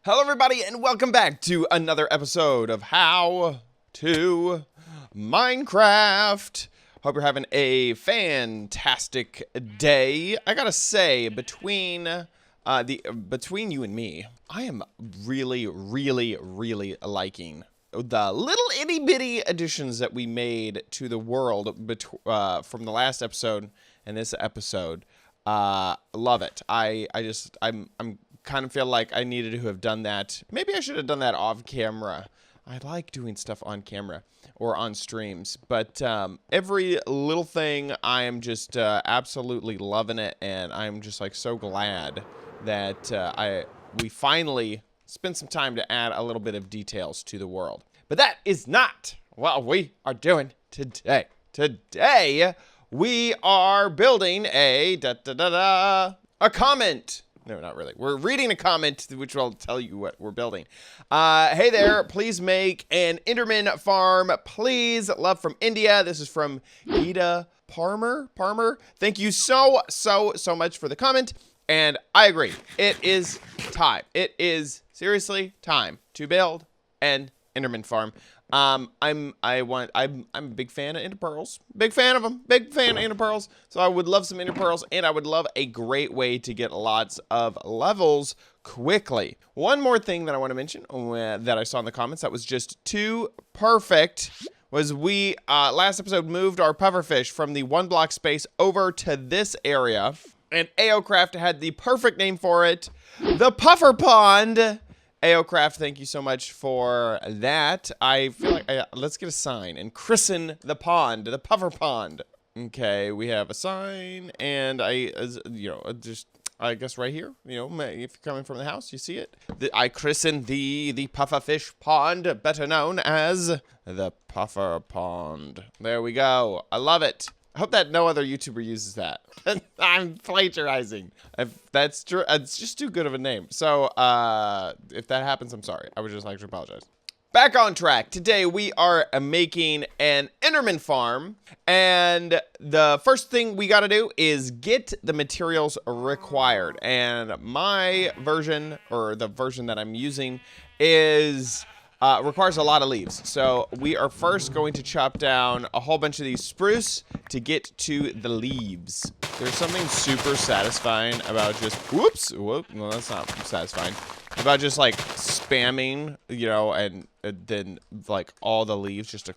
Hello everybody and welcome back to another episode of How to Minecraft. Hope you're having a fantastic day. I gotta say, between you and me, I am really liking the little itty bitty additions that we made to the world from the last episode and this episode. Love it. I'm kind of feel like I needed to have done that. Maybe I should have done that off camera. I like doing stuff on camera or on streams, but every little thing I am just absolutely loving it, and I'm just like so glad that we finally spent some time to add a little bit of details to the world. But that is not what we are doing today. Today we are building a comment. No, not really. We're reading a comment, which will tell you what we're building. Hey there, please make an Enderman Farm, please. Love from India. This is from Ida Palmer. Thank you so much for the comment. And I agree. It is time. It is seriously time to build an Enderman Farm. I'm a big fan of enderpearls. Big fan of them. Big fan of enderpearls. So I would love some enderpearls, and I would love a great way to get lots of levels quickly. One more thing that I want to mention that I saw in the comments that was just too perfect was we last episode moved our pufferfish from the 1 block space over to this area, and AOCraft had the perfect name for it, the Puffer Pond. AOCraft, thank you so much for that. I feel like let's get a sign and christen the pond, the Puffer Pond. Okay, we have a sign, and I guess right here, if you're coming from the house, you see it. I christen the Pufferfish Pond, better known as the Puffer Pond. There we go. I love it. I hope that no other YouTuber uses that. I'm plagiarizing. If that's true, it's just too good of a name. So, if that happens, I'm sorry. I would just like to apologize. Back on track. Today, we are making an Enderman Farm. And the first thing we got to do is get the materials required. And my version, or the version that I'm using, is... requires a lot of leaves. So we are first going to chop down a whole bunch of these spruce to get to the leaves. There's something super satisfying about just, no, that's not satisfying. About just like spamming, and then like all the leaves just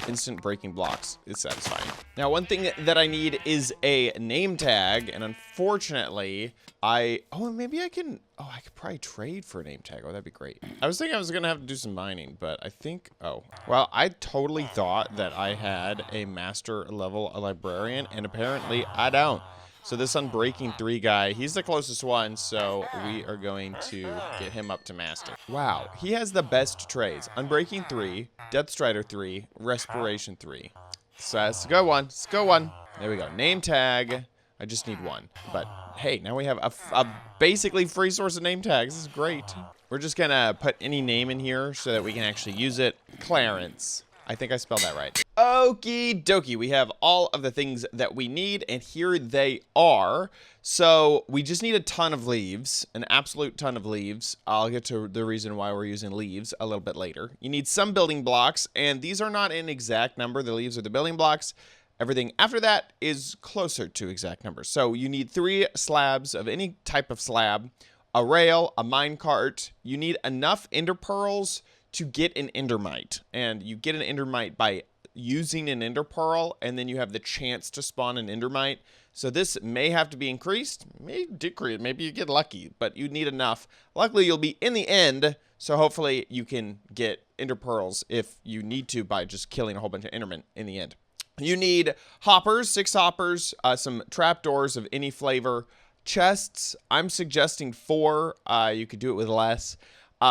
instant breaking blocks is satisfying. Now, one thing that I need is a name tag, and unfortunately, maybe I could probably trade for a name tag. Oh, that'd be great. I was thinking I was gonna have to do some mining, but I think, I totally thought that I had a master level librarian, and apparently I don't. So this Unbreaking 3 guy, he's the closest one, so we are going to get him up to master. Wow, he has the best trades. Unbreaking 3, Deathstrider 3, Respiration 3. So that's a good one. It's a good one. There we go. Name tag. I just need one. But hey, now we have a basically free source of name tags. This is great. We're just gonna put any name in here so that we can actually use it. Clarence. I think I spelled that right. Okie dokie. We have all of the things that we need, and here they are. So we just need a ton of leaves, an absolute ton of leaves. I'll get to the reason why we're using leaves a little bit later. You need some building blocks, and these are not an exact number. The leaves are the building blocks. Everything after that is closer to exact numbers. So you need 3 slabs of any type of slab, a rail, a minecart. You need enough ender pearls to get an endermite, and you get an endermite by using an ender pearl, and then you have the chance to spawn an endermite. So this may have to be increased, may decrease, maybe you get lucky, but you need enough. Luckily, you'll be in the end, so hopefully you can get ender pearls if you need to by just killing a whole bunch of endermen in the end. You need hoppers, 6 hoppers, some trapdoors of any flavor, chests. I'm suggesting 4. You could do it with less.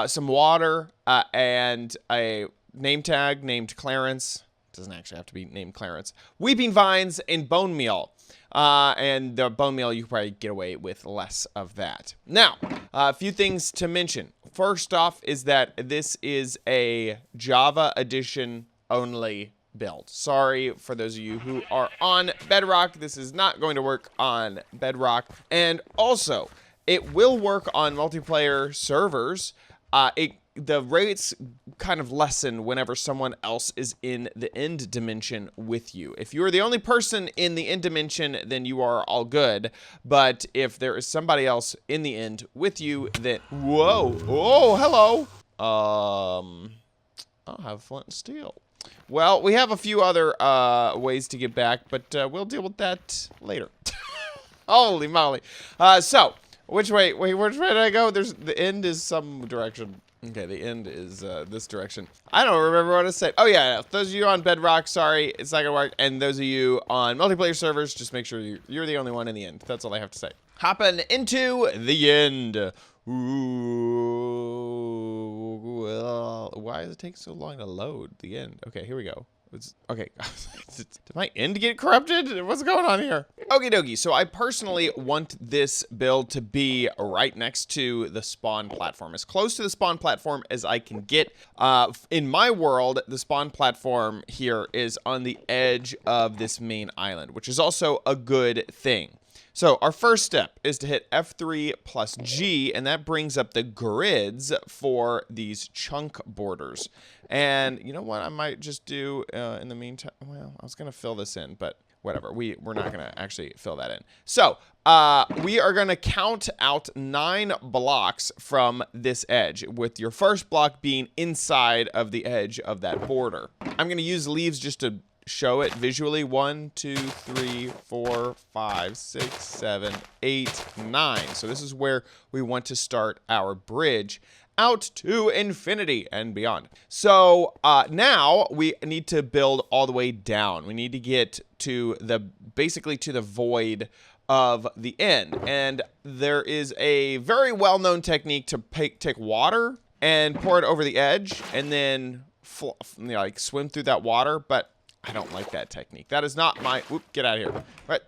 Some water, and a name tag named Clarence. Doesn't actually have to be named Clarence. Weeping vines and bone meal. And the bone meal, you can probably get away with less of that. Now, a few things to mention. First off is that this is a Java edition only build. Sorry for those of you who are on Bedrock. This is not going to work on Bedrock. And also, it will work on multiplayer servers. The rates kind of lessen whenever someone else is in the end dimension with you. If you are the only person in the end dimension, then you are all good. But if there is somebody else in the end with you, then whoa, oh, hello. I'll have flint and steel. Well, we have a few other ways to get back, but we'll deal with that later. Holy moly! So which way? Wait, which way did I go? The end is some direction. Okay, the end is this direction. I don't remember what to say. Oh, yeah. Those of you on Bedrock, sorry, it's not going to work. And those of you on multiplayer servers, just make sure you're the only one in the end. That's all I have to say. Hopping into the end. Ooh, well, why does it take so long to load the end? Okay, here we go. Okay, did my end get corrupted? What's going on here? Okie dokie, so I personally want this build to be right next to the spawn platform, as close to the spawn platform as I can get. In my world, the spawn platform here is on the edge of this main island, which is also a good thing. So our first step is to hit F3 plus G, and that brings up the grids for these chunk borders. And you know what I might just do in the meantime? Well, I was going to fill this in, but whatever. We're not going to actually fill that in. So we are going to count out 9 blocks from this edge, with your first block being inside of the edge of that border. I'm going to use leaves just to show it visually. 1, 2, 3, 4, 5, 6, 7, 8, 9. So this is where we want to start our bridge out to infinity and beyond. So now we need to build all the way down. We need to get to basically to the void of the end. And there is a very well-known technique to take water and pour it over the edge and then like swim through that water, but I don't like that technique. That is not my... Whoop, get out of here.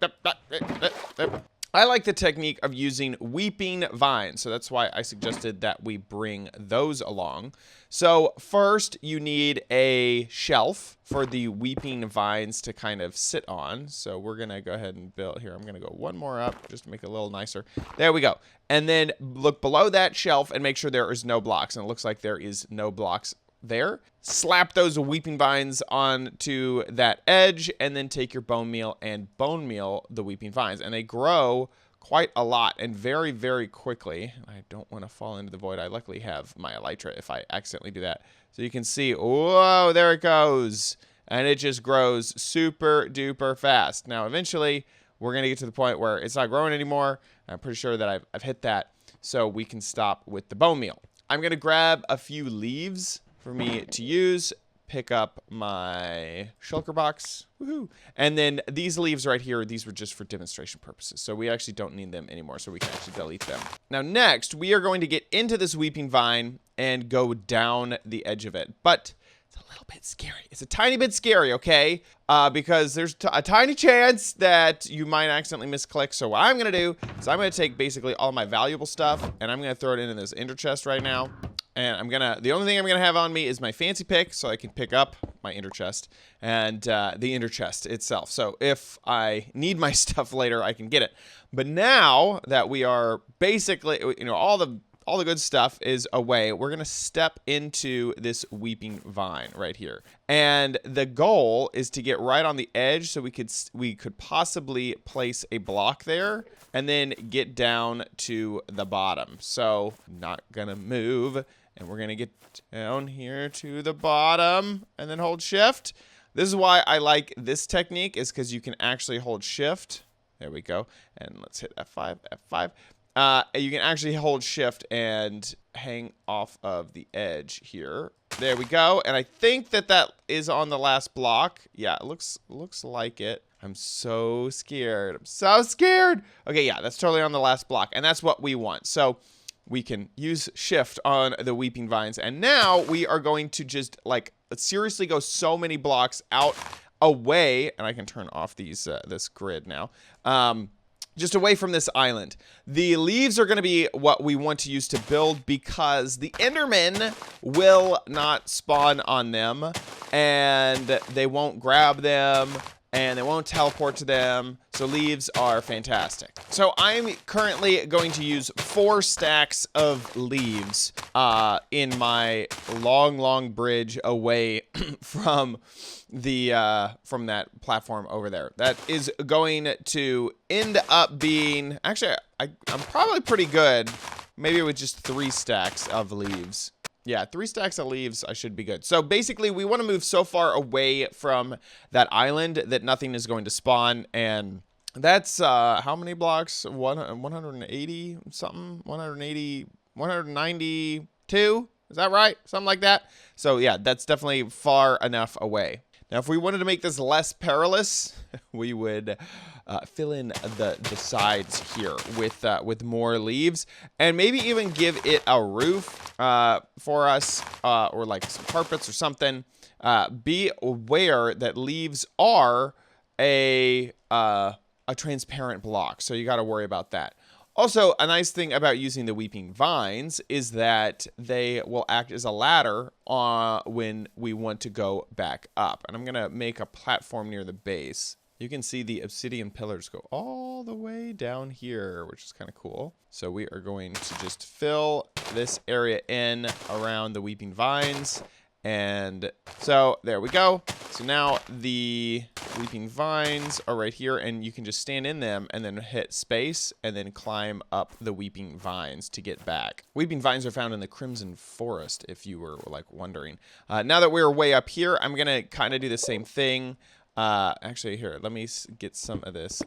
I like the technique of using weeping vines, so that's why I suggested that we bring those along. So first, you need a shelf for the weeping vines to kind of sit on. So we're going to go ahead and build here. I'm going to go one more up just to make it a little nicer. There we go. And then look below that shelf and make sure there is no blocks. And it looks like there is no blocks there. Slap those weeping vines onto that edge, and then take your bone meal and bone meal the weeping vines, and they grow quite a lot and very, very quickly. I don't want to fall into the void. I luckily have my elytra if I accidentally do that. So you can see, whoa, there it goes, and it just grows super duper fast. Now eventually we're gonna get to the point where it's not growing anymore. I'm pretty sure that I've hit that, so we can stop with the bone meal. I'm gonna grab a few leaves for me to use, pick up my shulker box, woohoo, and then these leaves right here, these were just for demonstration purposes, so we actually don't need them anymore, so we can actually delete them. Now next, we are going to get into this weeping vine and go down the edge of it, but it's a little bit scary. It's a tiny bit scary, okay? Because there's a tiny chance that you might accidentally misclick, so what I'm gonna do is I'm gonna take basically all my valuable stuff, and I'm gonna throw it in this ender chest right now. And the only thing I'm gonna have on me is my fancy pick, so I can pick up my ender chest and the ender chest itself. So if I need my stuff later, I can get it. But now that we are basically, you know, all the good stuff is away, we're gonna step into this weeping vine right here. And the goal is to get right on the edge, so we could possibly place a block there and then get down to the bottom. So not gonna move. And we're going to get down here to the bottom and then hold shift. This is why I like this technique, is because you can actually hold shift. There we go. And let's hit F5, F5. You can actually hold shift and hang off of the edge here. There we go. And I think that is on the last block. Yeah, it looks like it. I'm so scared. I'm so scared. Okay, yeah, that's totally on the last block. And that's what we want. So we can use shift on the weeping vines. And now we are going to just like seriously go so many blocks out away. And I can turn off these this grid now. Just away from this island. The leaves are going to be what we want to use to build, because the Endermen will not spawn on them and they won't grab them. and they won't teleport to them. So leaves are fantastic. So I'm currently going to use 4 stacks of leaves in my long bridge away from from that platform over there. That is going to end up being, actually, I'm probably pretty good. Maybe with just 3 stacks of leaves. Yeah, 3 stacks of leaves, I should be good. So basically, we want to move so far away from that island that nothing is going to spawn. And that's, how many blocks? 180 something? 180, 192? Is that right? Something like that. So yeah, that's definitely far enough away. Now, if we wanted to make this less perilous, we would fill in the sides here with more leaves, and maybe even give it a roof for us, or like some carpets or something. Be aware that leaves are a transparent block, so you got to worry about that. Also, a nice thing about using the weeping vines is that they will act as a ladder when we want to go back up. And I'm going to make a platform near the base. You can see the obsidian pillars go all the way down here, which is kind of cool. So we are going to just fill this area in around the weeping vines. And so there we go. So now the weeping vines are right here, and you can just stand in them and then hit space and then climb up the weeping vines to get back. Weeping vines are found in the Crimson Forest, if you were like wondering. Now that we're way up here, I'm gonna kind of do the same thing. Actually, here, let me get some of this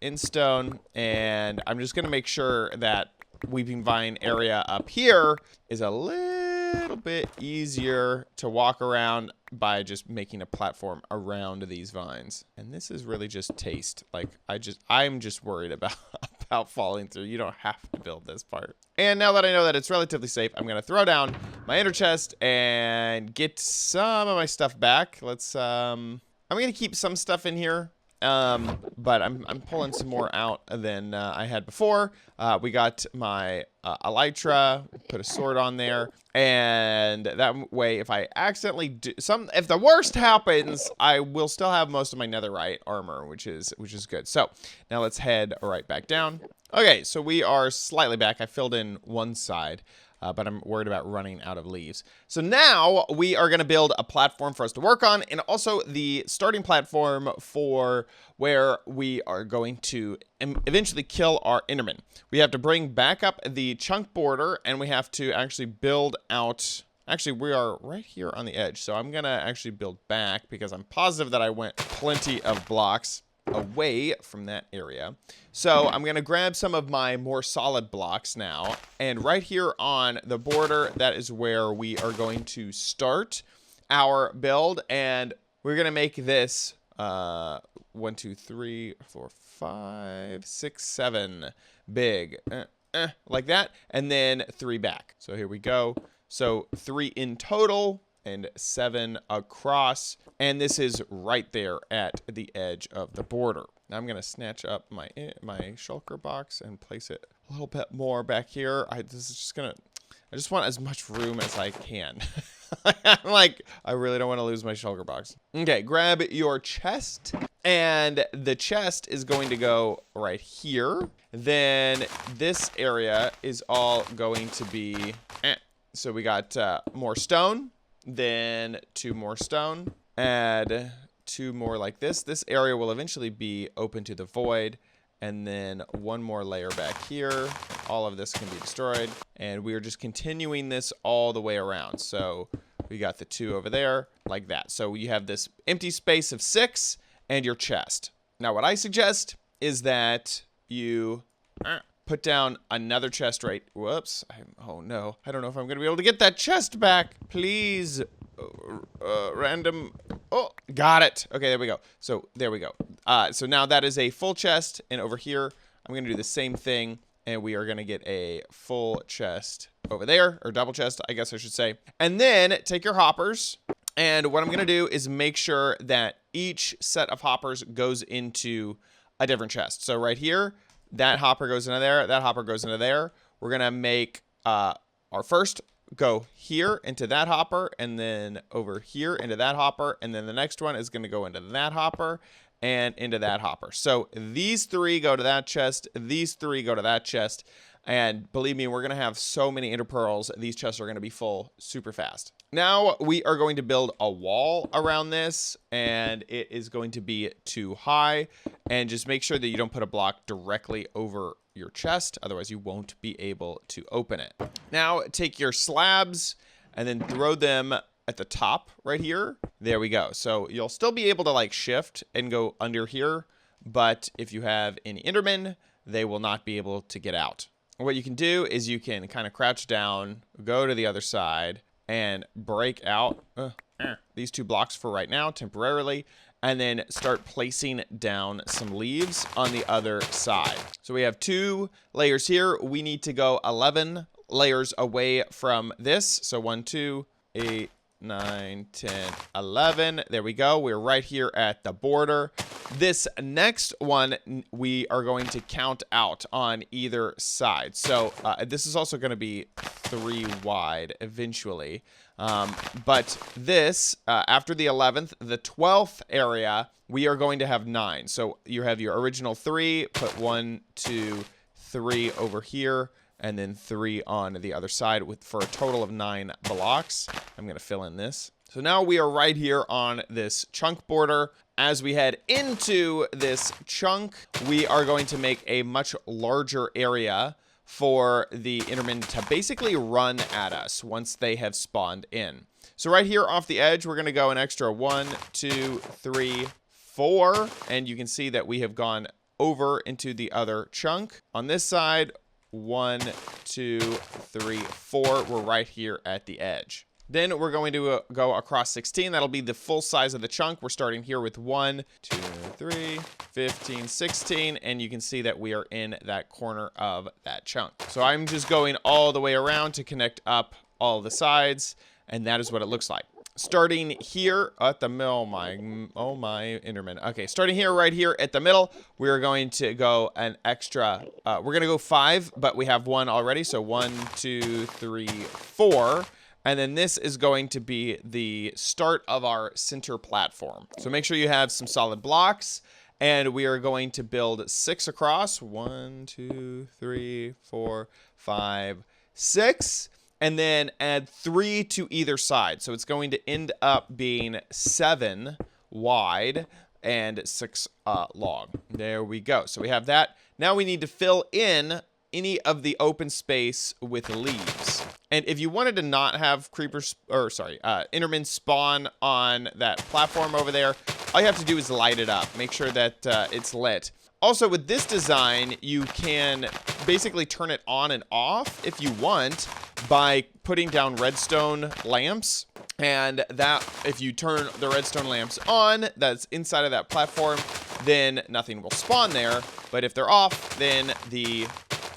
in stone, and I'm just gonna make sure that weeping vine area up here is a little bit easier to walk around by just making a platform around these vines. And this is really just taste. Like, I'm just worried about falling through. You don't have to build this part. And now that I know that it's relatively safe, I'm gonna throw down my ender chest and get some of my stuff back. Let's I'm gonna keep some stuff in here. But I'm pulling some more out than I had before. We got my elytra, put a sword on there, and that way, if I accidentally if the worst happens, I will still have most of my netherite armor, which is good. So now let's head right back down. Okay, so we are slightly back. I filled in one side. But I'm worried about running out of leaves. So now we are going to build a platform for us to work on, and also the starting platform for where we are going to eventually kill our Enderman. We have to bring back up the chunk border, and we have to actually build out. Actually, we are right here on the edge, so I'm going to actually build back because I'm positive that I went plenty of blocks away from that area. So I'm going to grab some of my more solid blocks now, and right here on the border, that is where we are going to start our build, and we're going to make this 1, 2, 3, 4, 5, 6, 7 big, like that, and then 3 back. So here we go. So 3 in total and 7 across, and this is right there at the edge of the border. Now I'm gonna snatch up my shulker box and place it a little bit more back here. I just want as much room as I can. I'm like, I really don't want to lose my shulker box. Okay, grab your chest, and the chest is going to go right here. Then this area is all going to be, so we got more stone. Then 2 more stone, add 2 more like this. This area will eventually be open to the void, and then 1 more layer back here. All of this can be destroyed, and we are just continuing this all the way around. So we got the 2 over there like that. So you have this empty space of 6 and your chest. Now what I suggest is that you put down another chest right. Whoops. Oh no. I don't know if I'm going to be able to get that chest back. Please. Random. Oh, got it. Okay, there we go. So there we go. So now that is a full chest. And over here, I'm going to do the same thing. And we are going to get a full chest over there. Or double chest, I guess I should say. And then take your hoppers. And what I'm going to do is make sure that each set of hoppers goes into a different chest. So right here, that hopper goes into there. That hopper goes into there. We're going to make our first go here into that hopper, and then over here into that hopper. And then the next one is going to go into that hopper. and into that hopper. So these 3 go to that chest. These 3 go to that chest. And believe me, we're going to have so many enderpearls. These chests are going to be full super fast. Now we are going to build a wall around this, and it is going to be too high. And just make sure that you don't put a block directly over your chest. Otherwise, you won't be able to open it. Now take your slabs and then throw them at the top right here. There we go. So you'll still be able to like shift and go under here. But if you have any endermen, they will not be able to get out. What you can do is you can kind of crouch down, go to the other side, and break out these 2 blocks for right now, temporarily, and then start placing down some leaves on the other side. So we have 2 layers here. We need to go 11 layers away from this. So 1, 2, 8, 9, 10, 11. There we go. We're right here at the border. This next one, we are going to count out on either side. So this is also going to be 3 wide eventually. But this, after the 11th, the 12th area, we are going to have 9. So you have your original 3, put 1, 2, 3 over here, and then 3 on the other side for a total of 9 blocks. I'm going to fill in this. So now we are right here on this chunk border. As we head into this chunk, we are going to make a much larger area for the endermen to basically run at us once they have spawned in. So right here off the edge, we're going to go an extra 1, 2, 3, 4. And you can see that we have gone over into the other chunk. On this side, 1, 2, 3, 4. We're right here at the edge. Then we're going to go across 16. That'll be the full size of the chunk. We're starting here with 1, 2, 3, 15, 16. And you can see that we are in that corner of that chunk. So I'm just going all the way around to connect up all the sides. And that is what it looks like. Starting here at the middle, oh my enderman. Okay, starting here, right here at the middle, we're going to go an extra, we're going to go 5, but we have 1 already. So 1, 2, 3, 4. And then this is going to be the start of our center platform. So make sure you have some solid blocks. And we are going to build 6 across. 1, 2, 3, 4, 5, 6. And then add 3 to either side. So it's going to end up being 7 wide and 6 long. There we go. So we have that. Now we need to fill in any of the open space with leaves. And if you wanted to not have endermen spawn on that platform over there, all you have to do is light it up. Make sure that it's lit. Also, with this design, you can basically turn it on and off if you want by putting down redstone lamps. And that, if you turn the redstone lamps on, that's inside of that platform, then nothing will spawn there. But if they're off, then the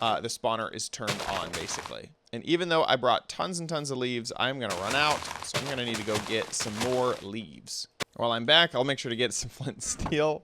spawner is turned on, basically. And even though I brought tons and tons of leaves, I'm going to run out. So I'm going to need to go get some more leaves. While I'm back, I'll make sure to get some flint and steel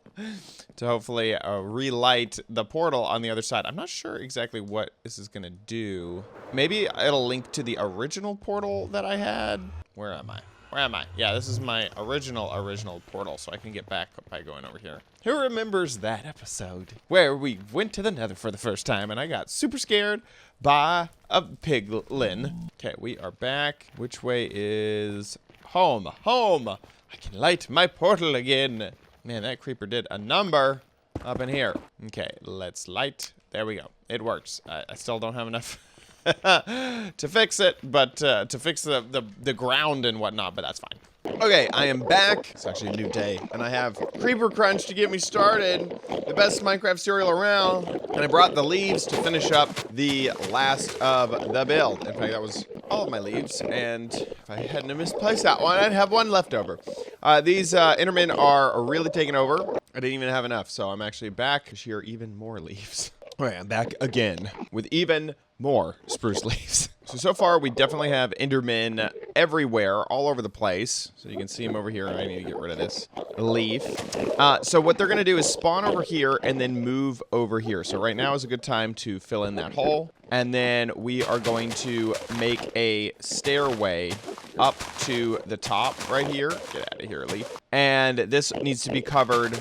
to hopefully relight the portal on the other side. I'm not sure exactly what this is going to do. Maybe it'll link to the original portal that I had. Where am I? Where am I? Yeah, this is my original portal, so I can get back by going over here. Who remembers that episode where we went to the nether for the first time and I got super scared by a piglin? Okay, we are back. Which way is home? Home! I can light my portal again. Man, that creeper did a number up in here. Okay, let's light. There we go. It works. I still don't have enough to fix it, but to fix the ground and whatnot, but that's fine. Okay, I am back. It's actually a new day, and I have Creeper Crunch to get me started. The best Minecraft cereal around. And I brought the leaves to finish up the last of the build. In fact, that was all of my leaves, and if I hadn't misplaced that one, I'd have one left over. These endermen are really taking over. I didn't even have enough, so I'm actually back to share even more leaves. Okay, I'm back again with even more spruce leaves. So far, we definitely have endermen everywhere, all over the place. So you can see them over here. I need to get rid of this leaf. So what they're going to do is spawn over here and then move over here. So right now is a good time to fill in that hole. And then we are going to make a stairway up to the top right here. Get out of here, leaf. And this needs to be covered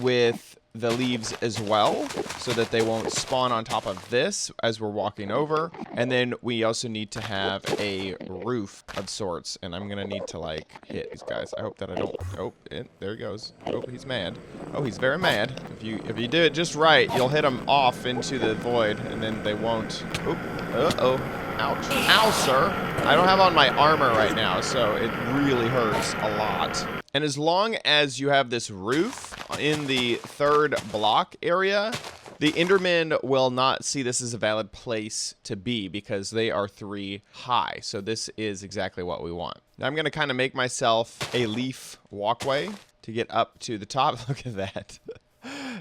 with the leaves as well so that they won't spawn on top of this as we're walking over. And then we also need to have a roof of sorts, and I'm gonna need to like hit these guys. I hope that I don't. Oh, there he goes. Oh, he's mad. Oh, he's very mad. If you do it just right, you'll hit them off into the void, and then they won't. Oop. Uh-oh. Ouch. Ow, sir. I don't have on my armor right now, so it really hurts a lot. And as long as you have this roof in the third block area, the Endermen will not see this as a valid place to be because they are 3 high. So this is exactly what we want. Now I'm going to kind of make myself a leaf walkway to get up to the top. Look at that.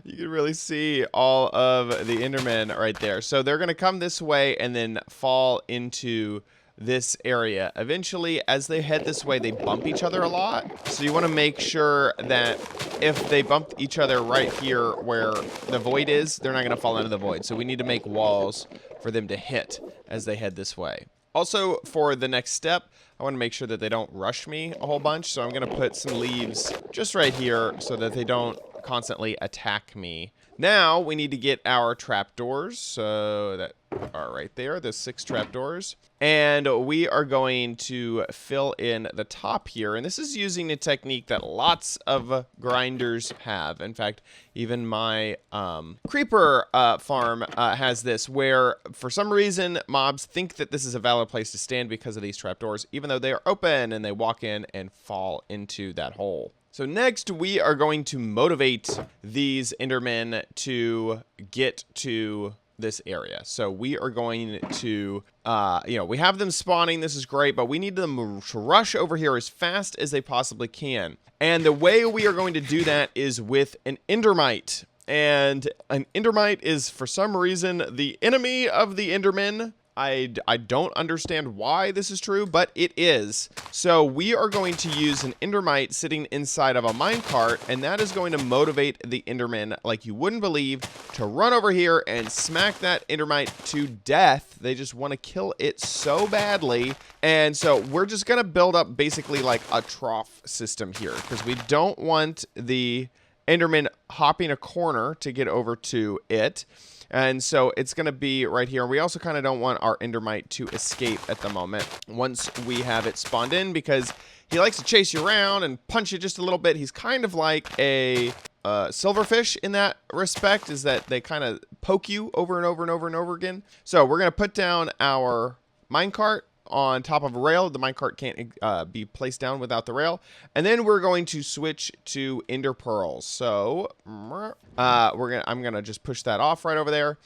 You can really see all of the Endermen right there. So they're going to come this way and then fall into this area. Eventually, as they head this way, they bump each other a lot. So you want to make sure that if they bump each other right here where the void is, they're not going to fall into the void. So we need to make walls for them to hit as they head this way. Also, for the next step, I want to make sure that they don't rush me a whole bunch. So I'm going to put some leaves just right here so that they don't constantly attack me. Now we need to get our trapdoors, so that are right there. There's 6 trapdoors, and we are going to fill in the top here. And this is using a technique that lots of grinders have. In fact, even my creeper farm has this, where for some reason mobs think that this is a valid place to stand because of these trapdoors, even though they are open and they walk in and fall into that hole. So next, we are going to motivate these Endermen to get to this area. So we are going to, we have them spawning. This is great, but we need them to rush over here as fast as they possibly can. And the way we are going to do that is with an endermite. And an endermite is, for some reason, the enemy of the Endermen. I don't understand why this is true, but it is. So we are going to use an endermite sitting inside of a minecart, and that is going to motivate the Endermen, like you wouldn't believe, to run over here and smack that endermite to death. They just want to kill it so badly. And so we're just going to build up basically like a trough system here, because we don't want the Enderman hopping a corner to get over to it. And so it's going to be right here. We also kind of don't want our endermite to escape at the moment once we have it spawned in, because he likes to chase you around and punch you just a little bit. He's kind of like a silverfish in that respect, is that they kind of poke you over and over and over and over again. So we're going to put down our minecart on top of a rail. The minecart can't be placed down without the rail. And then we're going to switch to enderpearls. So I'm gonna just push that off right over there.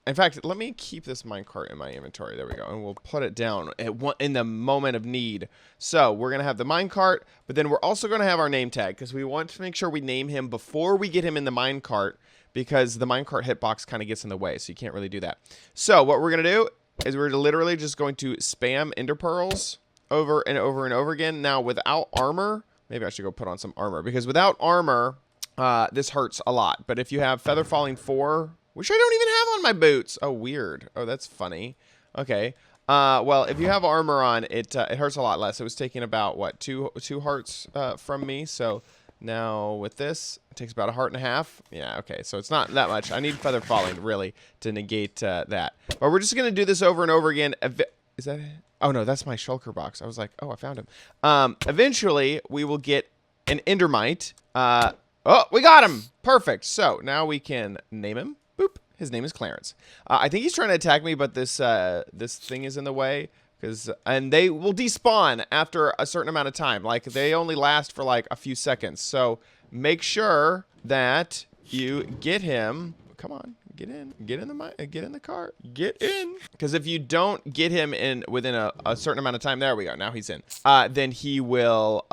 In fact, let me keep this minecart in my inventory. There we go. And we'll put it down in the moment of need. So we're gonna have the minecart, but then we're also gonna have our name tag, because we want to make sure we name him before we get him in the minecart, because the minecart hitbox kind of gets in the way, so you can't really do that. So what we're gonna do is we're literally just going to spam enderpearls over and over and over again. Now, without armor, maybe I should go put on some armor, because without armor, this hurts a lot. But if you have feather falling 4, which I don't even have on my boots. Oh, weird. Oh, that's funny. Okay. Well, if you have armor on, it hurts a lot less. It was taking about, what, two hearts from me. So now with this, it takes about 1.5 hearts. Yeah, okay, so it's not that much. I need feather falling, really, to negate that. But we're just going to do this over and over again. Is that it? Oh, no, that's my shulker box. I was like, oh, I found him. Eventually, we will get an endermite. Oh, we got him. Perfect. So now we can name him. Boop. His name is Clarence. I think he's trying to attack me, but this thing is in the way. And they will despawn after a certain amount of time. Like, they only last for like a few seconds. So make sure that you get him. Come on, get in the cart, get in. Because if you don't get him in within a certain amount of time, there we go. Now he's in. Then he will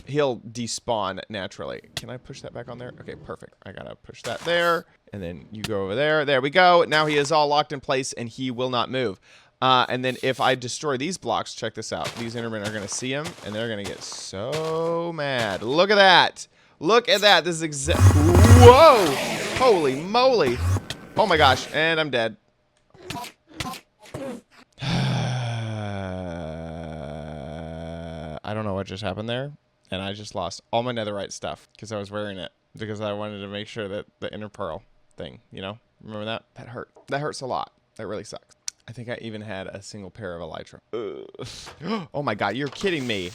he'll despawn naturally. Can I push that back on there? Okay, perfect. I gotta push that there, and then you go over there. There we go. Now he is all locked in place, and he will not move. And then if I destroy these blocks, check this out. These Endermen are going to see him, and they're going to get so mad. Look at that. Look at that. This is whoa! Holy moly. Oh, my gosh. And I'm dead. I don't know what just happened there. And I just lost all my netherite stuff because I was wearing it. because I wanted to make sure that the inner pearl thing, you know, remember that? That hurt. That hurts a lot. That really sucks. I think I even had a single pair of elytra. Oh my god, you're kidding me.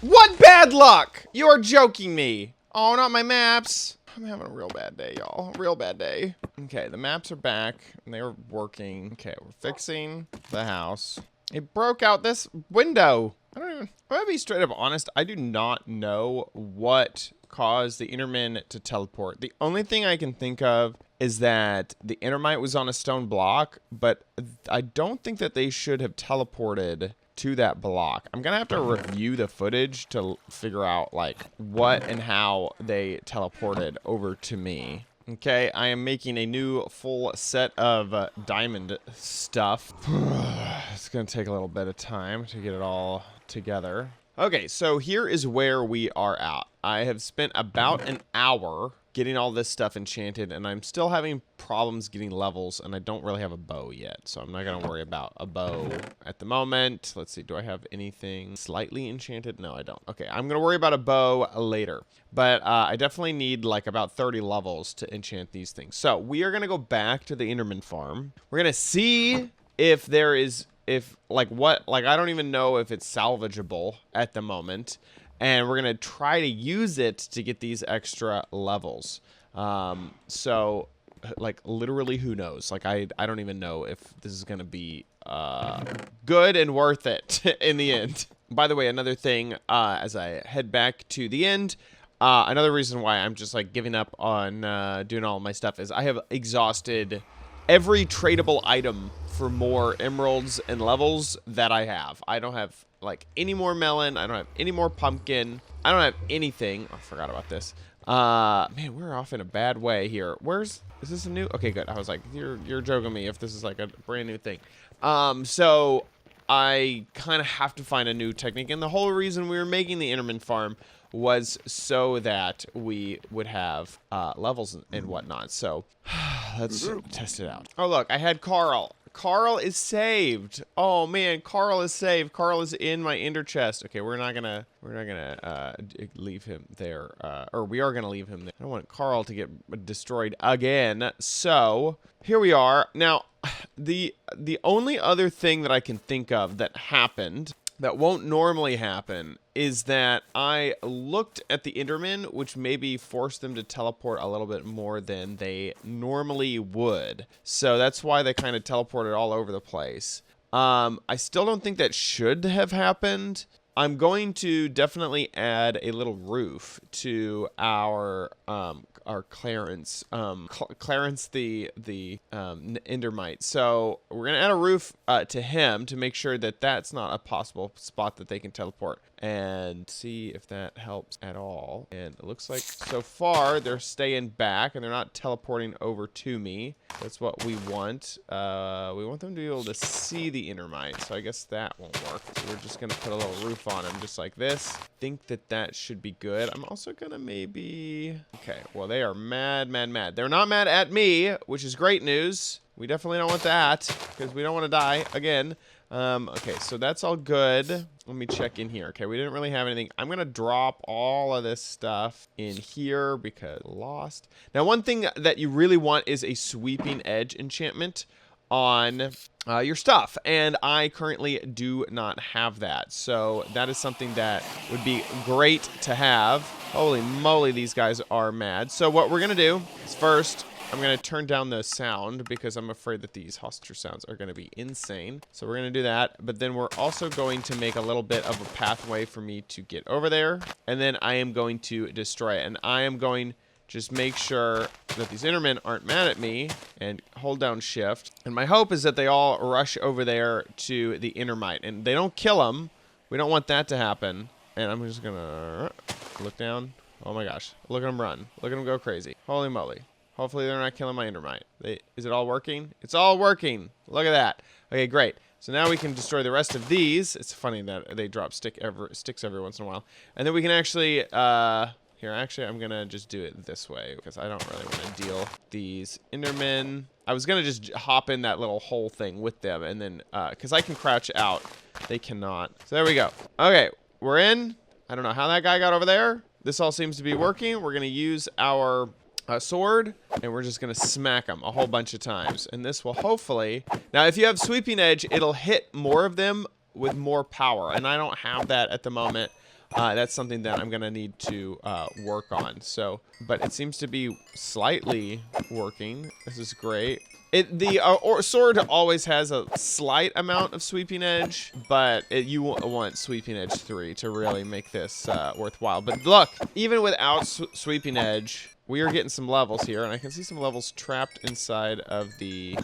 What bad luck! You are joking me. Oh, not my maps. I'm having a real bad day, y'all. Real bad day. Okay, the maps are back and they're working. Okay, we're fixing the house. It broke out this window. I'm gonna be straight up honest. I do not know what caused the Enderman to teleport. The only thing I can think of is that the endermite was on a stone block, but I don't think that they should have teleported to that block. I'm gonna have to review the footage to figure out like what and how they teleported over to me. Okay, I am making a new full set of diamond stuff. It's gonna take a little bit of time to get it all together. Okay, so here is where we are at. I have spent about an hour getting all this stuff enchanted, and I'm still having problems getting levels, and I don't really have a bow yet, so I'm not going to worry about a bow at the moment. Let's see, do I have anything slightly enchanted? No, I don't. Okay, I'm going to worry about a bow later, but I definitely need like about 30 levels to enchant these things. So we are going to go back to the Enderman Farm. We're going to see if there is, I don't even know if it's salvageable at the moment. And we're going to try to use it to get these extra levels. So, like, literally, who knows? Like, I don't even know if this is going to be good and worth it in the end. By the way, another thing, as I head back to the end, another reason why I'm just, like, giving up on doing all of my stuff is I have exhausted every tradable item for more emeralds and levels that I have. I don't have like any more melon. I don't have any more pumpkin. I don't have anything. Oh, I forgot about this. Man, we're off in a bad way here. Is this a new? Okay, good. I was like, you're joking me if this is like a brand new thing. So I kind of have to find a new technique. And the whole reason we were making the Enderman Farm was so that we would have levels and whatnot. So let's test it out. Oh, look, I had Carl. Carl is saved. Oh man, Carl is saved. Carl is in my ender chest. Okay, we're not gonna leave him there, or we are gonna leave him there. I don't want Carl to get destroyed again. So here we are. Now, the only other thing that I can think of that happened that won't normally happen is that I looked at the Endermen, which maybe forced them to teleport a little bit more than they normally would. So that's why they kind of teleported all over the place. I still don't think that should have happened. I'm going to definitely add a little roof to our Clarence, Clarence the endermite. So we're gonna add a roof to him to make sure that that's not a possible spot that they can teleport, and see if that helps at all. And it looks like so far they're staying back and they're not teleporting over to me. That's what we want. We want them to be able to see the endermite, so I guess that won't work. So we're just gonna put a little roof on him just like this. Think that should be good. I'm also gonna maybe, okay, well, they are mad. They're not mad at me, which is great news. We definitely don't want that because we don't want to die again. Okay, so that's all good. Let me check in here. Okay, we didn't really have anything. I'm gonna drop all of this stuff in here because lost. Now, one thing that you really want is a sweeping edge enchantment on your stuff, and I currently do not have that, so that is something that would be great to have. Holy moly, these guys are mad. So what we're gonna do is first I'm gonna turn down the sound because I'm afraid that these hostage sounds are gonna be insane. So we're gonna do that, but then we're also going to make a little bit of a pathway for me to get over there, and then I am going to destroy it, and I am going just make sure that these endermen aren't mad at me and hold down shift. And my hope is that they all rush over there to the endermite and they don't kill them. We don't want that to happen. And I'm just gonna look down. Oh my gosh, look at them run. Look at them go crazy. Holy moly. Hopefully they're not killing my endermite. Is it all working? It's all working. Look at that. Okay, great. So now we can destroy the rest of these. It's funny that they drop sticks every once in a while. And then we can actually, here, actually, I'm going to just do it this way because I don't really want to deal these endermen. I was going to just hop in that little hole thing with them and then, because I can crouch out. They cannot. So there we go. Okay, we're in. I don't know how that guy got over there. this all seems to be working. We're gonna use our sword, and we're just gonna smack them a whole bunch of times. And this will hopefully, now if you have sweeping edge, it'll hit more of them with more power. And I don't have that at the moment. That's something that I'm gonna need to work on. So, but it seems to be slightly working. This is great. The sword always has a slight amount of sweeping edge, but you want sweeping edge 3 to really make this worthwhile. But look, even without sweeping edge, we are getting some levels here, and I can see some levels trapped inside of the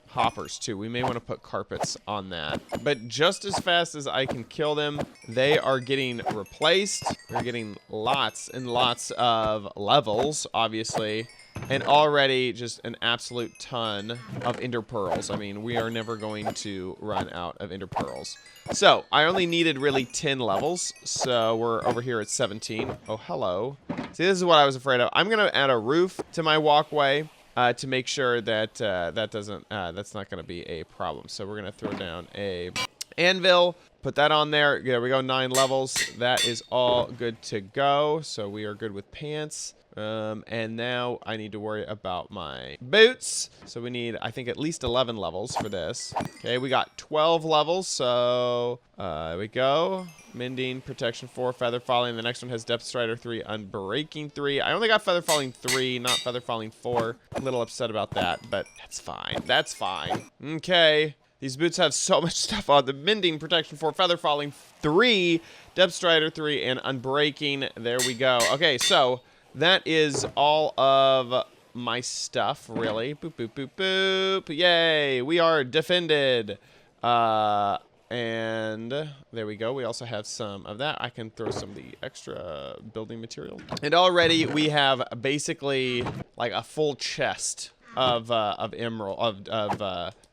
hoppers too. We may want to put carpets on that. But just as fast as I can kill them, they are getting replaced. We're getting lots and lots of levels, obviously. And already just an absolute ton of enderpearls. I mean, we are never going to run out of enderpearls. So, I only needed really 10 levels. So, we're over here at 17. Oh, hello. See, this is what I was afraid of. I'm going to add a roof to my walkway to make sure that that's not going to be a problem. So, we're going to throw down a anvil. Put that on there. There we go, 9 levels. That is all good to go. So, we are good with pants. And now I need to worry about my boots. So we need, I think, at least 11 levels for this. Okay, we got 12 levels. So, there we go. Mending, protection 4, feather falling. The next one has depth strider 3, unbreaking 3. I only got feather falling 3, not feather falling 4. A little upset about that, but that's fine. That's fine. Okay. These boots have so much stuff on them. Mending, protection 4, feather falling 3, depth strider 3, and unbreaking. There we go. Okay, so that is all of my stuff, really. Boop, boop, boop, boop. Yay, we are defended. And there we go. We also have some of that. I can throw some of the extra building material. And already we have basically like a full chest of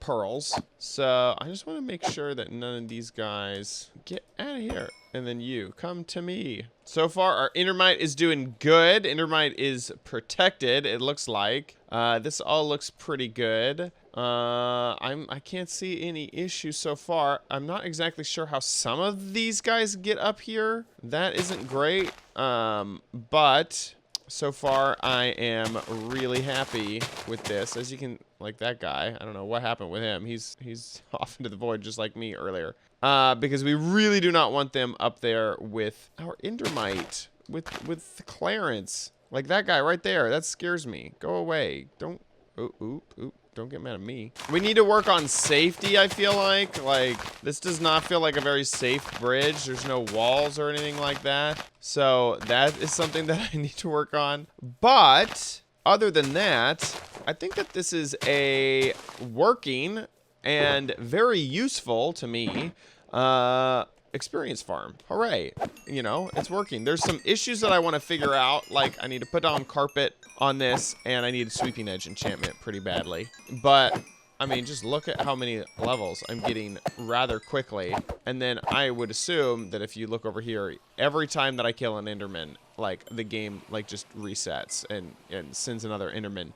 pearls. So I just want to make sure that none of these guys get out of here. And then you come to me. So far, our endermite is doing good. Endermite is protected, it looks like. This all looks pretty good. I can't see any issues so far. I'm not exactly sure how some of these guys get up here. That isn't great. But so far, I am really happy with this. As you can, like that guy, I don't know what happened with him. He's off into the void just like me earlier. Because we really do not want them up there with our endermite, with Clarence. Like that guy right there. That scares me. Go away. Don't, don't get mad at me. We need to work on safety, I feel like. Like, this does not feel like a very safe bridge. There's no walls or anything like that. So that is something that I need to work on. But other than that, I think that this is a working and very useful to me experience farm. Hooray. You know, it's working. There's some issues that I want to figure out, like I need to put down carpet on this, and I need a sweeping edge enchantment pretty badly. But I mean, just look at how many levels I'm getting rather quickly. And then I would assume that if you look over here, every time that I kill an enderman, like the game like just resets and sends another enderman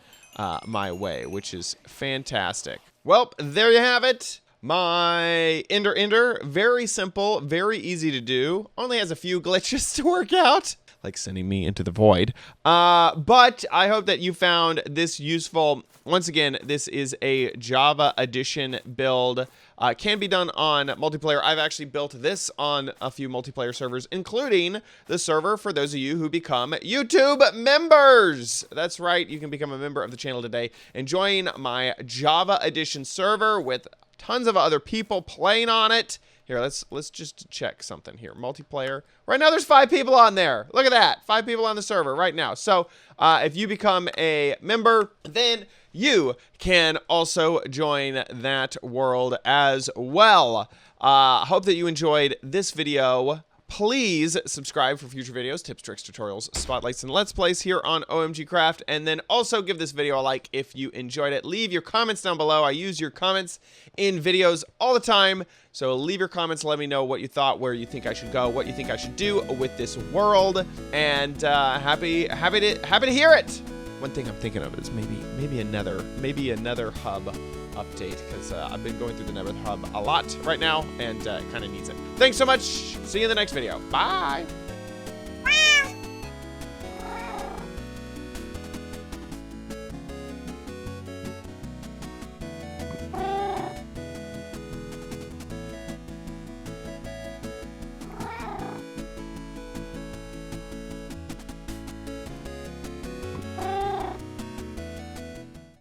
my way, which is fantastic. Well, there you have it. My Ender, very simple, very easy to do. Only has a few glitches to work out, like sending me into the void. But I hope that you found this useful. Once again, this is a Java edition build. Can be done on multiplayer. I've actually built this on a few multiplayer servers, including the server for those of you who become YouTube members. That's right, you can become a member of the channel today and join my Java edition server with tons of other people playing on it. Here, let's just check something here. Multiplayer. Right now, there's 5 people on there. Look at that. 5 people on the server right now. So, if you become a member, then you can also join that world as well. Hope that you enjoyed this video. Please subscribe for future videos, tips, tricks, tutorials, spotlights, and let's plays here on OMG Craft. And then also give this video a like if you enjoyed it. Leave your comments down below. I use your comments in videos all the time. So leave your comments. Let me know what you thought, where you think I should go, what you think I should do with this world. And happy to hear it. One thing I'm thinking of is maybe another hub update, because I've been going through the Nether hub a lot right now, and it kind of needs it. Thanks so much. See you in the next video. Bye.